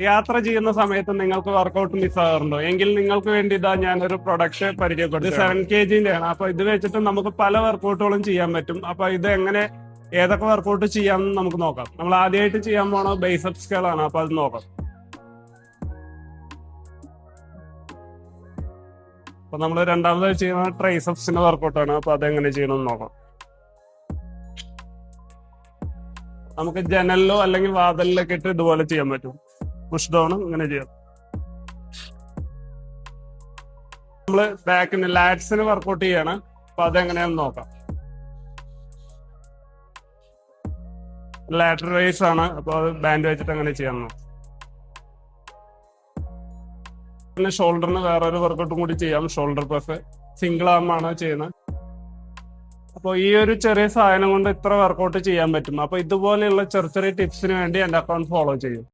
യാത്ര ചെയ്യുന്ന സമയത്ത് നിങ്ങൾക്ക് വർക്കൗട്ട് മിസ്സാകാറുണ്ടോ? എങ്കിൽ നിങ്ങൾക്ക് വേണ്ടി ഇതാ ഞാനൊരു പ്രൊഡക്റ്റ് പരിചയപ്പെടുത്തി. 7 kg ആണ്. അപ്പൊ ഇത് വെച്ചിട്ട് നമുക്ക് പല വർക്കൗട്ടുകളും ചെയ്യാൻ പറ്റും. അപ്പൊ ഇത് എങ്ങനെ ഏതൊക്കെ വർക്കൗട്ട് ചെയ്യാമെന്ന് നമുക്ക് നോക്കാം. നമ്മൾ ആദ്യമായിട്ട് ചെയ്യാൻ പോണ ബൈസെപ്സ് കേളാണ്. അപ്പൊ അത് നോക്കാം. അപ്പൊ നമ്മൾ രണ്ടാമത് ചെയ്യുന്ന ട്രൈസെപ്സിന്റെ വർക്കൗട്ടാണ്. അപ്പൊ അതെങ്ങനെ ചെയ്യണമെന്ന് നോക്കാം. നമുക്ക് ജനലിലോ അല്ലെങ്കിൽ വാതിലിലൊക്കെ ഇട്ട് ഇതുപോലെ ചെയ്യാൻ പറ്റും. പുഷ് ഡൗൺ ഇങ്ങനെ ചെയ്യാം. നമ്മള് ബാക്കിന് ലാറ്റ്സിന് വർക്കൗട്ട് ചെയ്യാണ്. അപ്പൊ അതെങ്ങനെയാന്ന് നോക്കാം. ലാറ്റർ റേസ് ആണ്. അപ്പൊ അത് ബാൻഡ് വെച്ചിട്ട് അങ്ങനെ ചെയ്യാൻ നോക്കാം. പിന്നെ ഷോൾഡറിന് വേറൊരു വർക്കൗട്ടും കൂടി ചെയ്യാം. ഷോൾഡർ പ്രസ് സിംഗിൾ ആം ആണ് ചെയ്യുന്നത്. അപ്പോൾ ഈ ഒരു ചെറിയ സാധനം കൊണ്ട് ഇത്ര വർക്കൗട്ട് ചെയ്യാൻ പറ്റും. അപ്പൊ ഇതുപോലെയുള്ള ചെറിയ ചെറിയ ടിപ്സിന് വേണ്ടി എന്റെ അക്കൗണ്ട് ഫോളോ ചെയ്യും.